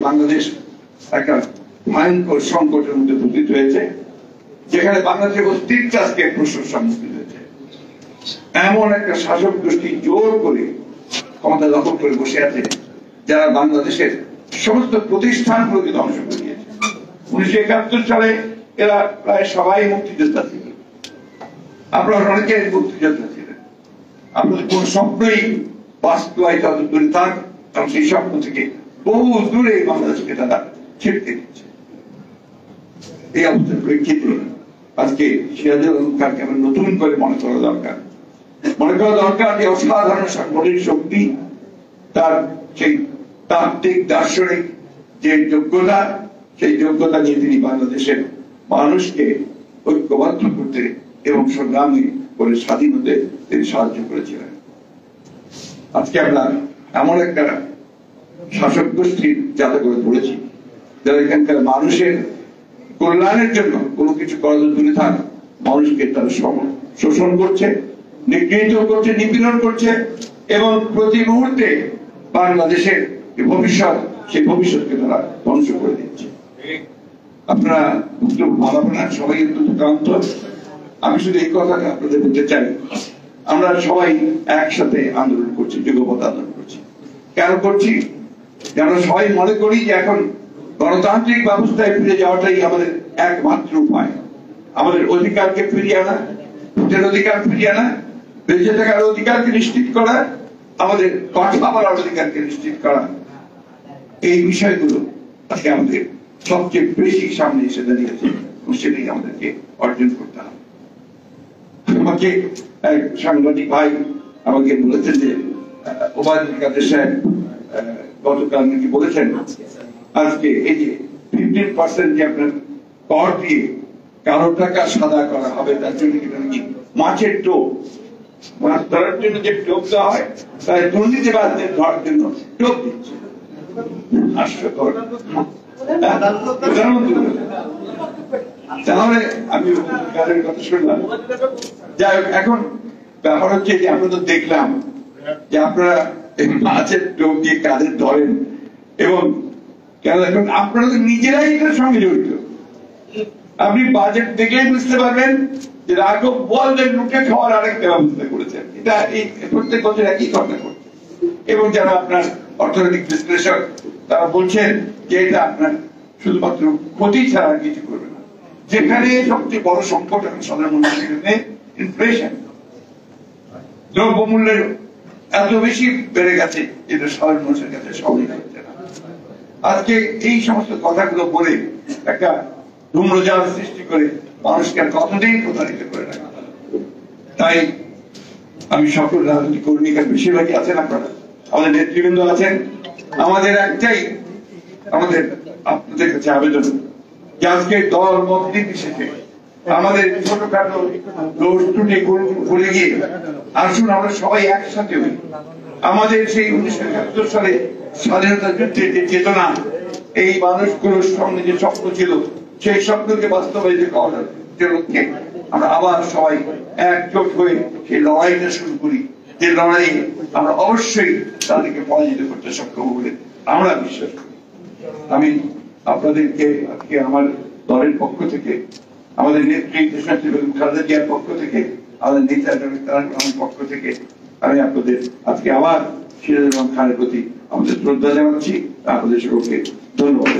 বাংলাদেশ একটা ভয়ঙ্কর সংকটের মধ্যে পতিত হয়েছে, যেখানে বাংলাদেশের অস্তিত্ব আজকে প্রশ্নের সম্মুখীন হয়েছে। এমন একটা শাসক গোষ্ঠী জোর করে ক্ষমতা দখল করে বসে আছে, যারা বাংলাদেশের সমস্ত প্রতিষ্ঠানগুলোকে ধ্বংস করে দিয়েছে। 1971 সালে এরা প্রায় সবাই মুক্তিযোদ্ধা ছিল, আপনারা অনেকে মুক্তিযোদ্ধা ছিলেন। আপনাদের কোন স্বপ্নই বাস্তবায়িত দূরে থাক, কারণ সেই স্বপ্ন থেকে বহু দূরে বাংলাদেশকে তারা ছিটকে দিচ্ছে। এই অবস্থার প্রেক্ষিতে আজকে সিরাজুল আলম খানকে আমরা নতুন করে মনে করা দরকার যে অসাধারণ সাংগঠনিক শক্তি, তার সেই তাত্ত্বিক দার্শনিক যে যোগ্যতা, সেই যোগ্যতা নিয়ে তিনি বাংলাদেশের মানুষকে ঐক্যবদ্ধ করতে এবং সংগ্রামী করে স্বাধীন হতে তিনি সাহায্য করেছিলেন। আজকে আমরা এমন একটা শাসক গোষ্ঠীর যাতে করে পড়েছি, যারা এখানকার মানুষের কল্যাণের জন্য কোনো কিছু করার দূরে থাক, মানুষকে তারা শোষণ করছে, নিগৃহীত করছে, নিপীড়ন করছে এবং প্রতি মুহূর্তে বাংলাদেশের ভবিষ্যৎ, সেই ভবিষ্যৎকে তারা ধ্বংস করে দিচ্ছে। আপনারা ভালো না, সবাই একটু ক্লান্ত। আমি শুধু এই কথাটা আপনাদের বলতে চাই, আমরা সবাই একসাথে আন্দোলন করছি, যুগপৎ আন্দোলন করছি। কেন করছি? আমরা সবাই মনে করি যে এখন গণতান্ত্রিক ব্যবস্থায় ফিরে যাওয়াটাই আমাদের একমাত্র উপায়। আমাদের অধিকারকে ফিরিয়ে আনা, ভোটের অধিকার ফিরিয়ে আনা, বেঁচে থাকার অধিকারকে নিশ্চিত করা, আমাদের কথা বলার অধিকারকে নিশ্চিত করা, এই বিষয়গুলো আজকে আমাদের সবচেয়ে বেশি সামনে এসে দাঁড়িয়েছে, সেটাই আমাদেরকে অর্জন করতে হবে। আমাকে এক সাংবাদিক ভাই আমাকে বলেছেন যে ওবায়দুল কাদের সাহেব গতকাল নাকি বলেছেন আজকে এই যে 15% যে আপনার কর দিয়ে কারো টাকা সাদা করা হবে, তার জন্য নাকি মাছের টোপ, মাছ ধরার জন্য যে টোপ দেওয়া হয়, তাই দুর্নীতিবাদদের ধরার জন্য টোপ দিচ্ছে। হাস্যকর। তাহলে আমি কাদের কথা শুনলাম। যাই হোক, এখন ব্যাপার হচ্ছে যে আমরা তো দেখলাম যে আপনারা মাছের টোপ দিয়ে কাদের ধরেন, এবং কেন এখন আপনারা তো নিজেরাই এটার সঙ্গে জড়িত। আপনি বাজেট দেখলেই বুঝতে পারবেন যে রাঘব বোয়ালদের লুটে খাওয়ার আরেকটা ব্যবস্থা করেছেন। এটা এই প্রত্যেক বছর একই ঘটনা করছে, এবং যারা আপনার অর্থনৈতিক বিশ্লেষক তারা বলছেন যে এটা আপনার শুধুমাত্র ক্ষতি ছাড়া কিছু করবে না। যেখানে সবচেয়ে বড় সংকট এখন সাধারণ মানুষের জন্য ইনফ্লেশন, দ্রব্যমূল্যের এত বেশি বেড়ে গেছে, যেটা সাধারণ মানুষের কাছে সবই হচ্ছে না। আজকে এই সমস্ত কথাগুলো বলে একটা ধূম্রজাল সৃষ্টি করে মানুষকে আর কতদিন প্রতারিত করে রাখা। তাই আমি সকল রাজনৈতিক কর্মী, বেশিরভাগই আছেন আপনারা, আমাদের নেতৃবৃন্দ আছেন, আমাদের একটাই আমাদের আপনাদের কাছে আবেদন যে আজকে দল মত নির্বিশেষে আমাদের ছোটখাটো দোষ ত্রুটি ভুলে গিয়ে আসুন আমরা সবাই একসাথে হই। আমাদের সেই 1971 সালে স্বাধীনতা যুদ্ধের যে চেতনা, এই মানুষগুলোর সঙ্গে যে স্বপ্ন ছিল, সেই স্বপ্নকে বাস্তবায়িত করার লক্ষ্যে আমরা আবার সবাই একজোট হয়ে সেই লড়াইটা শুরু করি, যে লড়াই আমরা অবশ্যই তাদেরকে পরাজিত করতে সক্ষম বলে আমরা বিশ্বাস করি। আমি আপনাদেরকে আজকে আমার দলের পক্ষ থেকে, আমাদের নেত্রী দেশনেত্রী বেগম খালেদা জিয়ার পক্ষ থেকে, আমাদের নেতা আমার পক্ষ থেকে আমি আপনাদের আজকে আবার সিরাজুল আলম খানের প্রতি আমাদের শ্রদ্ধা জানাচ্ছি। আপনাদের সকলকে ধন্যবাদ।